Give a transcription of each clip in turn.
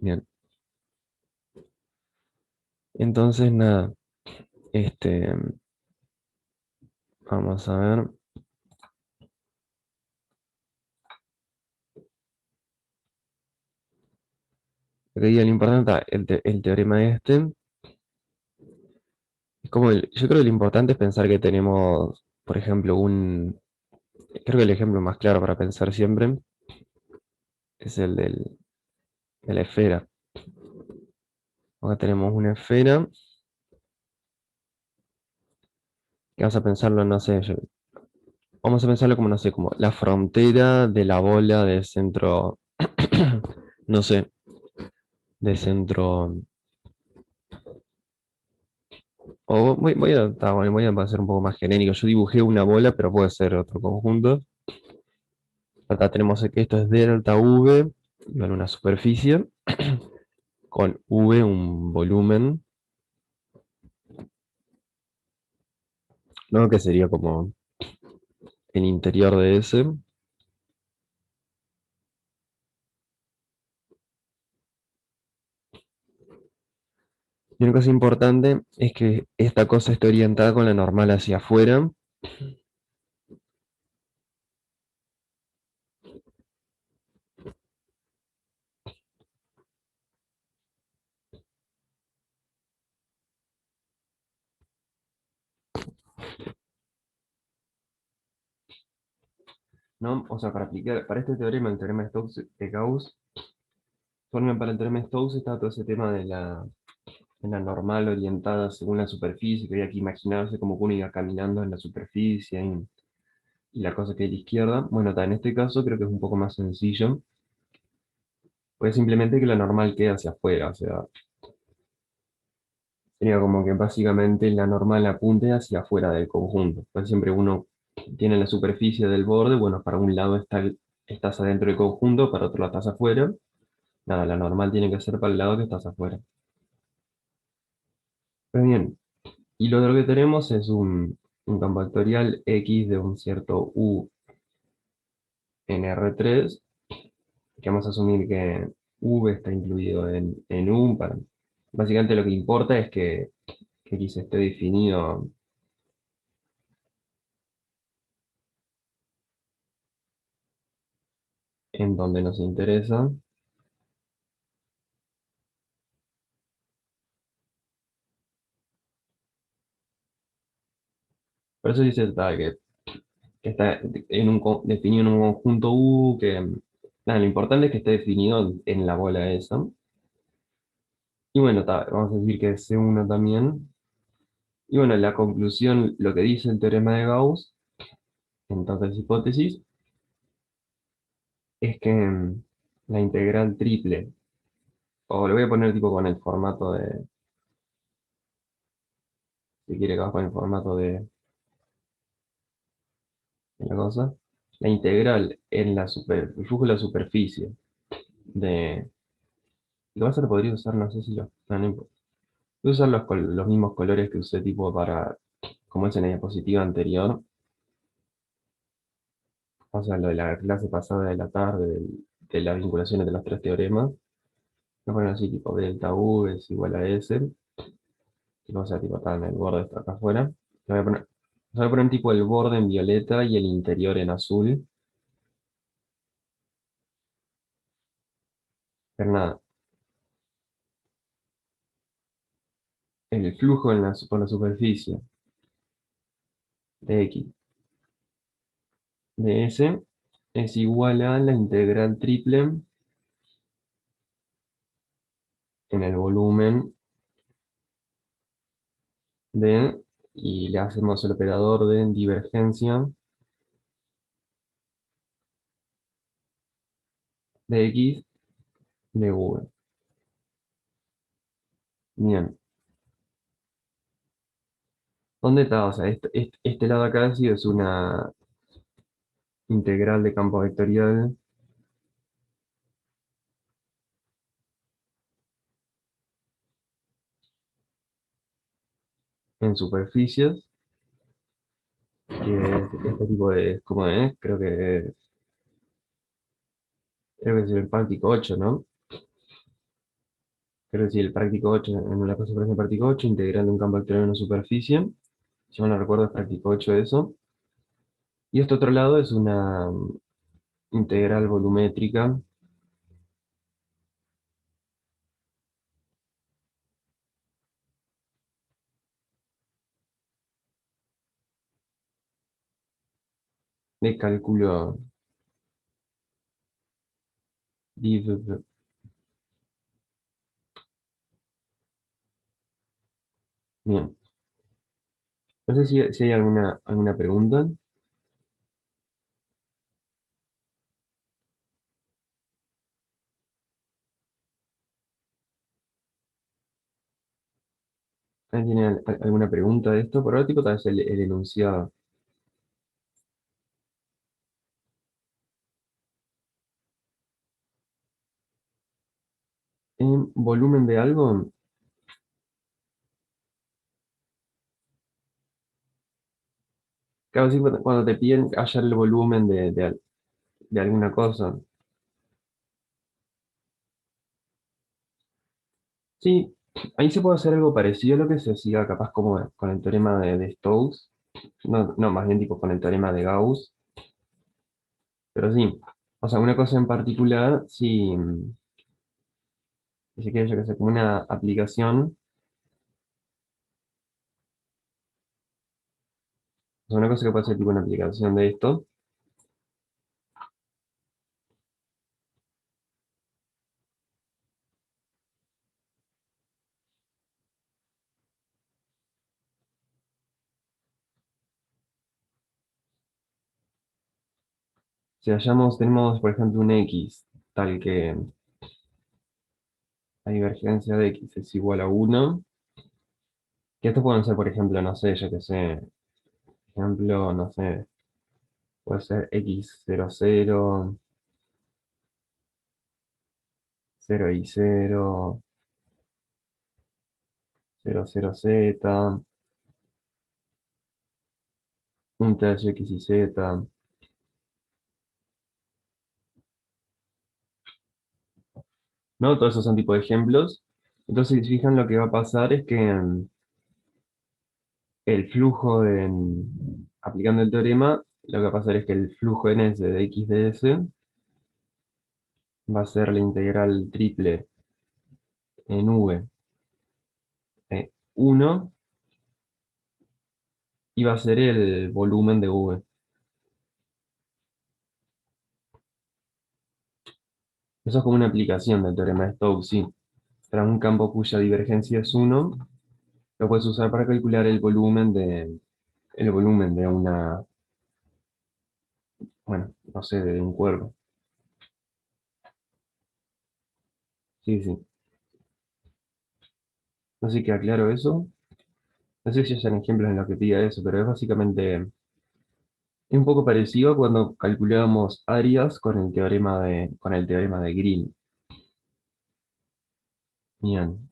Bien, entonces nada, este, vamos a ver. Lo que digo, lo importante, el teorema este, es como yo creo que lo importante es pensar que tenemos, por ejemplo, creo que el ejemplo más claro para pensar siempre es el de la esfera. Acá tenemos una esfera, que vamos a pensarlo, no sé, vamos a pensarlo como, no sé, como la frontera de la bola de centro, no sé, de centro, o bueno, voy a ser un poco más genérico. Yo dibujé una bola, pero puede ser otro conjunto. Acá tenemos que esto es delta V, en una superficie, con V un volumen, ¿no? Que sería como el interior de ese. Y una cosa importante es que esta cosa esté orientada con la normal hacia afuera. ¿No? O sea, para aplicar, para este teorema, el teorema de Gauss, para el teorema de Stokes está todo ese tema de la normal orientada según la superficie, que había que imaginarse como que uno iba caminando en la superficie y la cosa que hay a la izquierda. Bueno, en este caso creo que es un poco más sencillo, pues simplemente que la normal queda hacia afuera, o sea, sería como que básicamente la normal apunte hacia afuera del conjunto. Pues siempre uno tiene la superficie del borde, bueno, para un lado estás adentro del conjunto, para otro lado estás afuera. Nada, la normal tiene que ser para el lado que estás afuera. Pues bien, y lo otro que tenemos es un campo vectorial X de un cierto U en R3, que vamos a asumir que V está incluido en U. Básicamente lo que importa es que X esté definido en donde nos interesa. Por eso dice que está definido en un conjunto U, que nada, lo importante es que esté definido en la bola esa. Y bueno, vamos a decir que es C1 también. Y bueno, la conclusión, lo que dice el teorema de Gauss, entonces hipótesis, es que la integral triple, o lo voy a poner tipo con el formato si quiere que con el formato de la cosa, la integral en el flujo de la superficie de, lo vas a poder usar, no sé si no importa. Voy a usar los mismos colores que usé tipo para, como es en la diapositiva anterior, o sea, lo de la clase pasada de la tarde, de las vinculaciones de los tres teoremas. Lo ponen así, tipo delta V es igual a S, tipo, o sea, tipo está en el borde está acá afuera. Le voy a poner tipo el borde en violeta y el interior en azul. Pero nada, el flujo por la superficie de X de S es igual a la integral triple en el volumen de, y le hacemos el operador de divergencia de X de V. Bien, ¿dónde está? O sea, este lado acá sí es una integral de campo vectorial en superficies, que es este tipo de, ¿cómo es? Creo que es el Páltico 8, ¿no? Quiero decir, el práctico 8 en una cosa parece práctico 8 integral de un campo vectorial en una superficie. Si mal no recuerdo, es práctico 8 eso. Y este otro lado es una integral volumétrica de cálculo div. Bien. No sé si hay alguna pregunta. ¿Alguien tiene alguna pregunta de esto? Por ahora, tipo, tal vez el enunciado. En volumen de algo, claro, sí, cuando te piden hallar el volumen de alguna cosa. Sí, ahí se puede hacer algo parecido a lo que se hacía capaz como con el teorema de Stokes. No, no, más bien tipo con el teorema de Gauss. Pero sí, o sea, una cosa en particular, sí, si se quiere, yo que sé, como una aplicación, o sea, una cosa que puede ser tipo una aplicación de esto, si hallamos, tenemos, por ejemplo, un X, tal que la divergencia de X es igual a 1, que esto pueden ser, por ejemplo, no sé, yo que sé, ejemplo, no sé, puede ser X00, 0y0, 00z, un tercio X y Z. ¿No? Todos esos son tipo de ejemplos. Entonces, si se fijan, lo que va a pasar es que el flujo aplicando el teorema, lo que va a pasar es que el flujo en S de x de S va a ser la integral triple en V de 1 y va a ser el volumen de V. Eso es como una aplicación del teorema de Stokes, sí. Para un campo cuya divergencia es 1, lo puedes usar para calcular el volumen de una, bueno, no sé, de un cuerpo. Sí, sí. No sé si queda claro eso. No sé si hacen ejemplos en los que pida eso, pero es básicamente un poco parecido a cuando calculábamos áreas con el teorema de Green. Bien.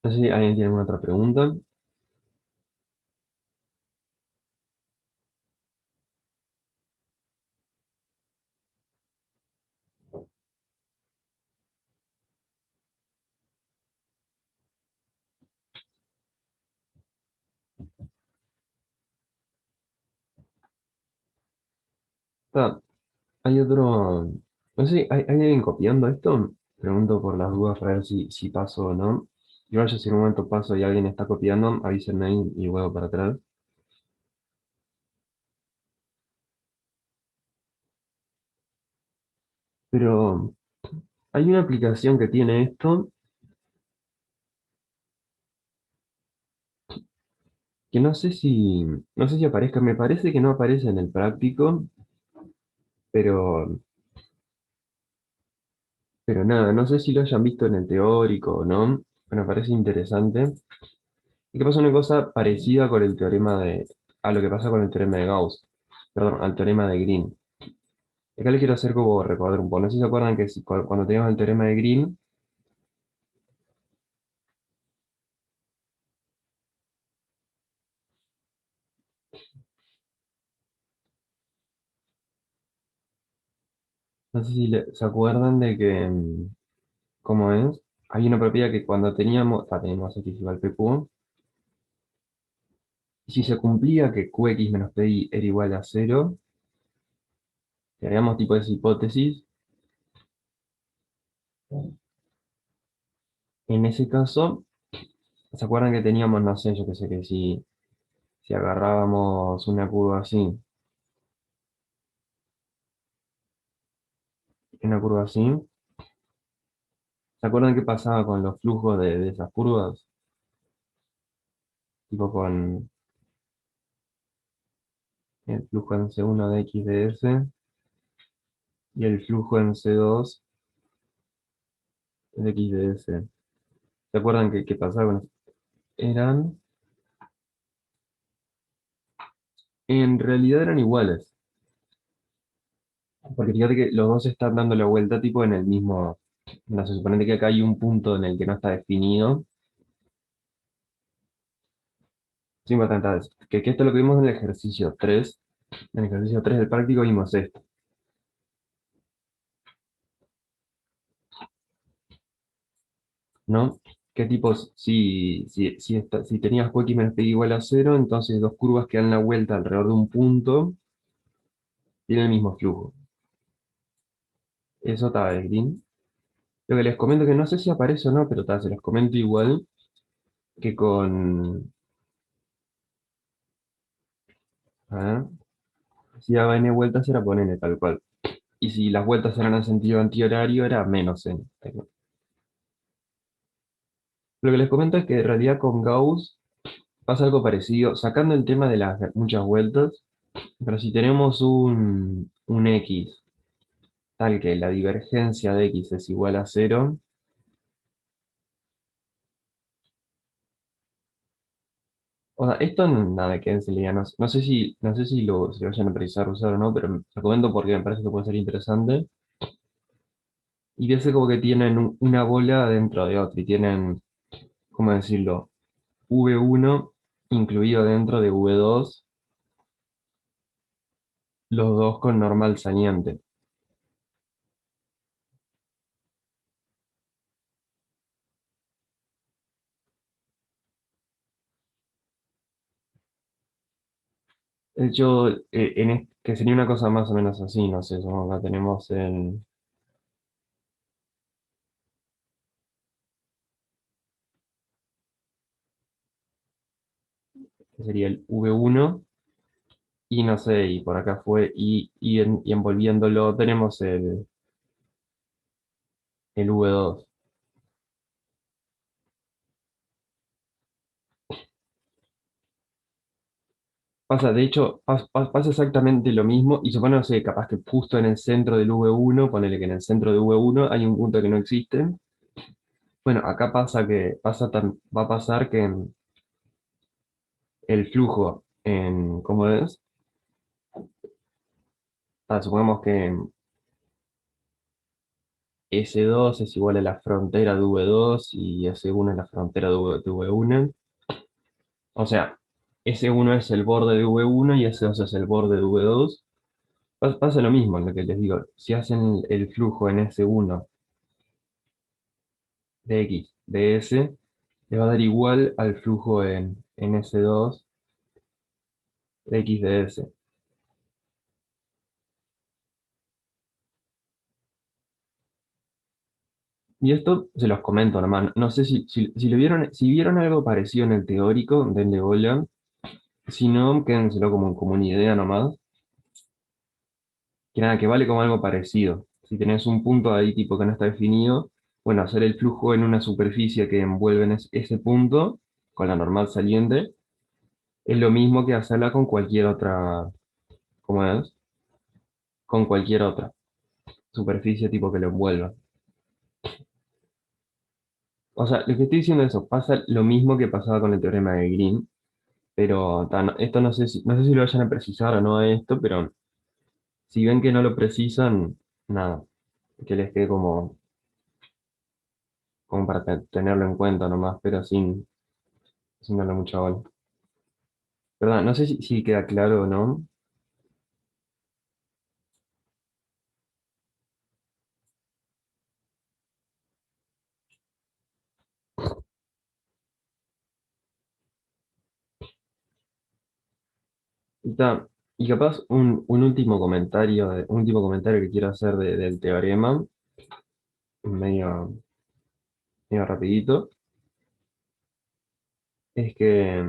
No sé si alguien tiene alguna otra pregunta. Ah, hay otro. No sé, ¿hay alguien copiando esto? Pregunto por las dudas para ver si paso o no. Yo vaya si en un momento paso y alguien está copiando, avísenme y vuelvo para atrás. Pero hay una aplicación que tiene esto que no sé si aparezca, me parece que no aparece en el práctico, pero, pero nada, no sé si lo hayan visto en el teórico o no, pero me parece interesante. Y que pasa una cosa parecida con el a lo que pasa con el teorema de Gauss, perdón, al teorema de Green. Acá le quiero hacer como recordar un poco, no sé si se acuerdan que cuando teníamos el teorema de Green, No sé si se acuerdan de que, ¿cómo es? Hay una propiedad que cuando teníamos X igual PQ, y si se cumplía que QX menos PY era igual a cero, si haríamos tipo esa hipótesis, en ese caso, ¿se acuerdan que teníamos, no sé, yo qué sé, que si agarrábamos una curva así, una curva así, ¿se acuerdan qué pasaba con los flujos de esas curvas? Tipo con el flujo en C1 de X de S y el flujo en C2 de X de S. ¿Se acuerdan qué pasaba con eso? Eran, en realidad eran iguales, porque fíjate que los dos están dando la vuelta tipo en el mismo, no se supone que acá hay un punto en el que no está definido. Sí, importante es que esto lo que vimos en el ejercicio 3. En el ejercicio 3 del práctico vimos esto, ¿no? ¿Qué tipos? Si tenías QX menos PY igual a cero, entonces dos curvas que dan la vuelta alrededor de un punto tienen el mismo flujo. Eso está de green. Lo que les comento que no sé si aparece o no, pero se les comento igual que con... A ver, si daba n vueltas era por n tal cual. Y si las vueltas eran en sentido antihorario era menos n. Lo que les comento es que en realidad con Gauss pasa algo parecido, sacando el tema de las muchas vueltas, pero si tenemos un X tal que la divergencia de X es igual a cero, o sea, esto nada que enseguida, no sé si lo vayan a precisar usar o no, pero lo comento porque me parece que puede ser interesante. Y dice como que tienen una bola dentro de otra y tienen, ¿cómo decirlo? V1 incluido dentro de V2, los dos con normal saliente. De hecho, que sería una cosa más o menos así, no sé, acá tenemos que sería el V1 y no sé, y por acá fue, y envolviéndolo tenemos el V2. Pasa, de hecho, pasa exactamente lo mismo y supone, no sé, capaz que justo en el centro del V1, ponele que en el centro de V1 hay un punto que no existe. Bueno, acá va a pasar que el flujo ¿cómo es? Supongamos que S2 es igual a la frontera de V2 y S1 es la frontera de V1. O sea, S1 es el borde de V1 y S2 es el borde de V2. Pasa lo mismo en lo que les digo. Si hacen el flujo en S1 de X de S, le va a dar igual al flujo en S2 de X de S. Y esto se los comento nomás. No sé si si vieron algo parecido en el teórico, denle bola. Si no, quédenselo como una idea nomás. Que nada, que vale como algo parecido. Si tenés un punto ahí tipo que no está definido, bueno, hacer el flujo en una superficie que envuelve en ese punto, con la normal saliente, es lo mismo que hacerla con cualquier otra, ¿cómo es? Con cualquier otra superficie tipo que lo envuelva. O sea, lo que estoy diciendo es eso, pasa lo mismo que pasaba con el teorema de Green, pero esto no sé si lo vayan a precisar o no a esto, pero si ven que no lo precisan, nada, que les quede como para tenerlo en cuenta nomás, pero sin darle mucha bola. ¿Verdad? No sé si queda claro o no. Ta, y capaz un último comentario que quiero hacer del teorema, medio, medio rapidito, es que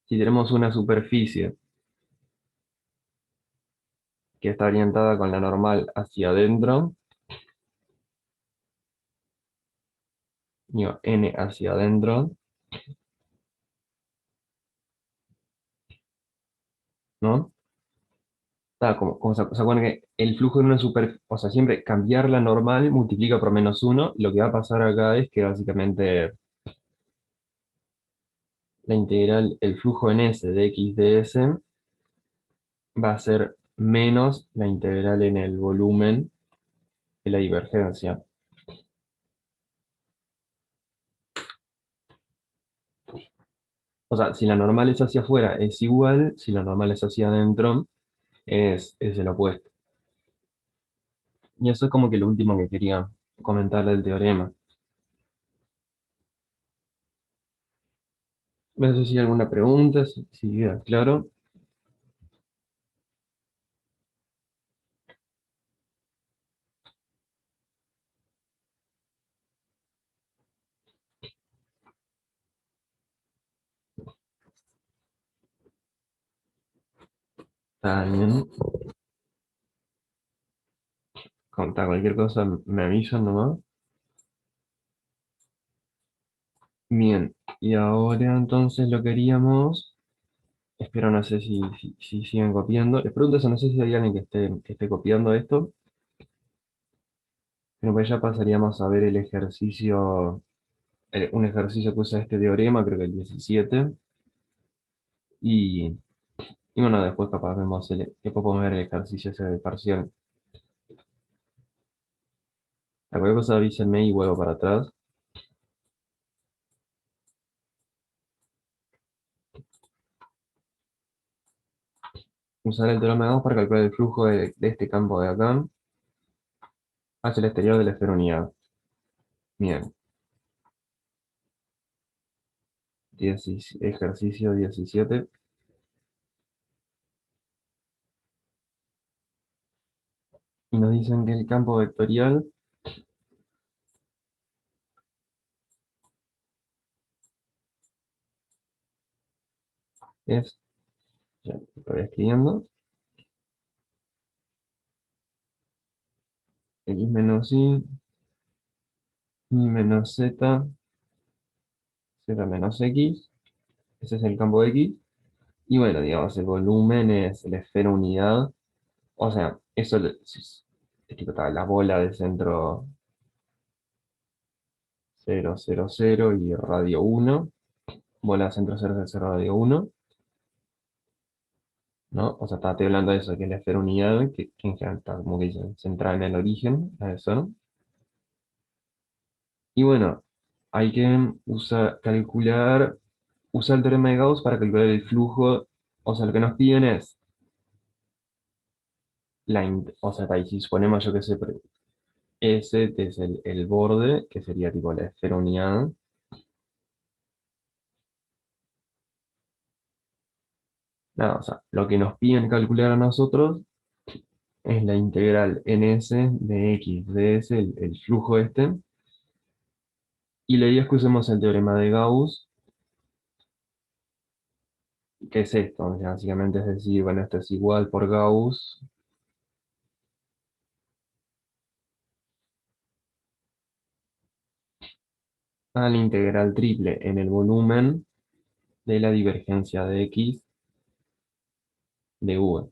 si tenemos una superficie que está orientada con la normal hacia adentro, digo, n hacia adentro, ¿no? Está como se acuerdan que el flujo en una superficie, o sea, siempre cambiar la normal multiplica por menos uno, lo que va a pasar acá es que básicamente la integral, el flujo en S de x de S va a ser menos la integral en el volumen de la divergencia. O sea, si la normal es hacia afuera es igual, si la normal es hacia adentro es el opuesto. Y eso es como que lo último que quería comentar del teorema. No sé si hay alguna pregunta, si queda claro. Está bien. Contar cualquier cosa, me avisan nomás. Bien, y ahora entonces lo queríamos. Espero, no sé si siguen copiando. Les pregunto eso, no sé si hay alguien que esté copiando esto. Pero pues ya pasaríamos a ver el ejercicio, un ejercicio que usa este teorema, creo que el 17. Y, y bueno, después capaz vemos después podemos ver el ejercicio ese de parcial. Cualquier cosa avísenme y vuelvo para atrás. Usar el teorema de Gauss para calcular el flujo de este campo de acá hacia el exterior de la esfera unidad. Bien, ejercicio 17. Y nos dicen que el campo vectorial es, ya lo voy escribiendo, x menos y menos z menos x, ese es el campo X. Y bueno, digamos, el volumen es la esfera unidad, o sea, eso es tipo la bola de centro 0, 0, 0 y radio 1, bola de centro 0, 0, 0, radio 1, ¿no? O sea, estoy hablando de eso, que es la esfera unidad, que en general está como que dicen, centrada en el origen, a eso, ¿no? Y bueno, hay que usar el teorema de Gauss para calcular el flujo, o sea, lo que nos piden es, o sea, ahí si suponemos, yo que sé, S es el borde, que sería tipo la esfera unidad. Nada, o sea, lo que nos piden calcular a nosotros es la integral en S de X de S, el flujo este, y la idea es que usemos el teorema de Gauss, que es esto, o sea, básicamente es decir, bueno, esto es igual por Gauss a la integral triple en el volumen de la divergencia de X de V.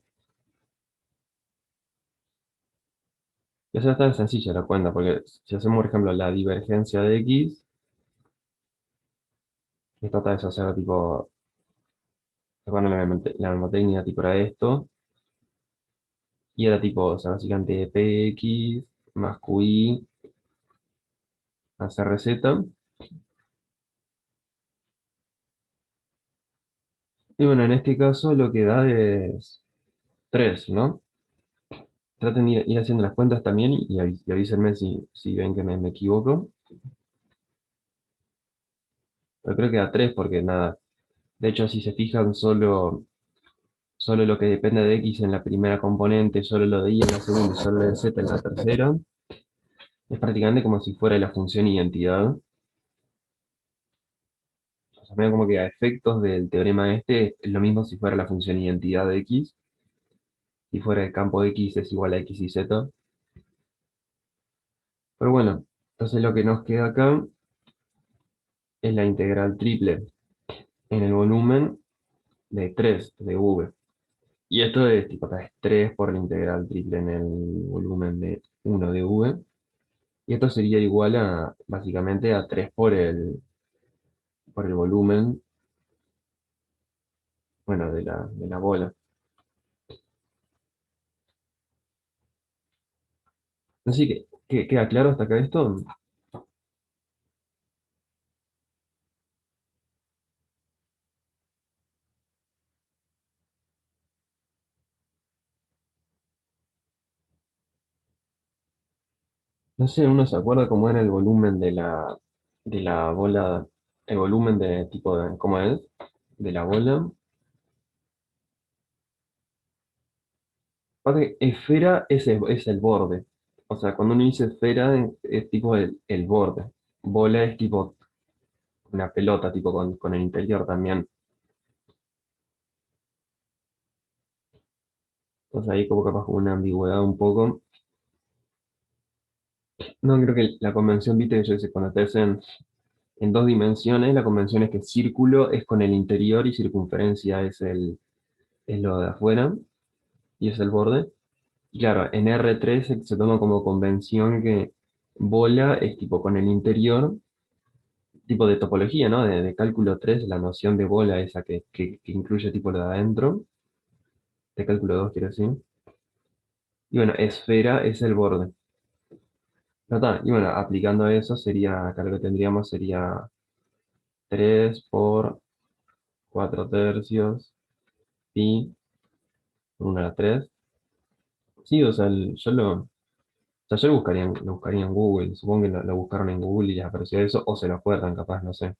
Y eso es tan sencilla la cuenta, porque si hacemos, por ejemplo, la divergencia de X, esto trata de eso, o sea, tipo, bueno, la mnemotecnia tipo era esto, y era tipo, o sea, básicamente PX más QI más RZ. Y bueno, en este caso lo que da es 3, ¿no? Traten de ir haciendo las cuentas también y avísenme si ven que me equivoco. Pero creo que da 3 porque nada. De hecho, si se fijan, solo lo que depende de X en la primera componente, solo lo de Y en la segunda y solo lo de Z en la tercera, es prácticamente como si fuera la función identidad. O sea, medio como que a efectos del teorema este, es lo mismo si fuera la función identidad de X, si fuera el campo X es igual a X y Z. Pero bueno, entonces lo que nos queda acá es la integral triple en el volumen de 3 de V. Y esto es tipo acá es 3 por la integral triple en el volumen de 1 de V. Y esto sería igual a, básicamente, a 3 por el volumen, bueno, de la bola. Así que queda claro hasta acá esto. No sé, uno se acuerda cómo era el volumen de la bola, el volumen de tipo de, ¿cómo es? De la bola. Aparte, esfera es el borde. O sea, cuando uno dice esfera es tipo el borde. Bola es tipo una pelota, tipo con el interior también. Entonces ahí como capaz con una ambigüedad un poco. No, creo que la convención, viste, que yo sé, cuando te hacen en dos dimensiones, la convención es que círculo es con el interior y circunferencia es lo de afuera y es el borde. Y claro, en R3 se toma como convención que bola es tipo con el interior, tipo de topología, ¿no? De cálculo 3 la noción de bola esa que incluye tipo lo de adentro, de cálculo 2 quiero decir. Y bueno, esfera es el borde. Ya está. Y bueno, aplicando eso sería, acá lo que tendríamos sería 3 por 4 tercios pi por 1 a la 3. Sí, o sea, yo lo buscaría en Google. Supongo que lo buscaron en Google y les apareció eso, o se lo acuerdan, capaz, no sé.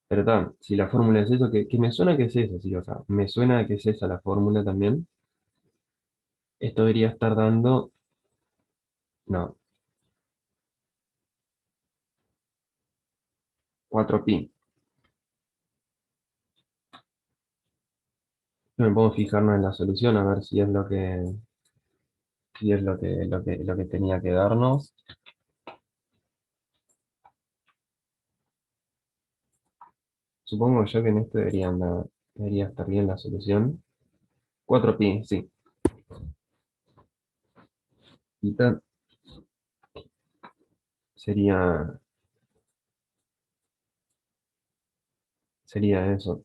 Pero está, si la fórmula es eso, que me suena que es eso, sí, o sea, me suena que es esa la fórmula también. Esto debería estar dando, no, 4pi. Me pongo a fijarnos en la solución a ver si es lo que tenía que darnos. Supongo yo que en esto debería estar bien la solución. 4pi, sí. Y sería eso.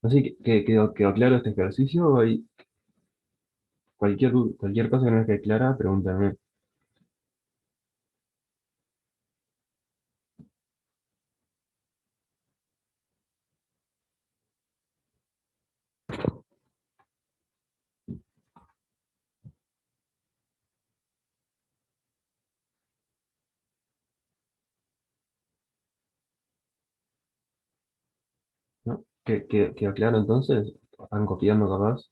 Así que quedó claro este ejercicio. Y cualquier cosa que no esté clara, pregúntame. ¿No? ¿Quedó claro entonces? ¿Están copiando capaz?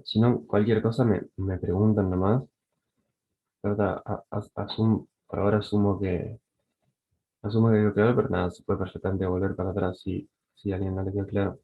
Si no, cualquier cosa me preguntan nomás. Pero por ahora asumo que quedó claro, pero nada, se puede perfectamente volver para atrás si alguien no le quedó claro.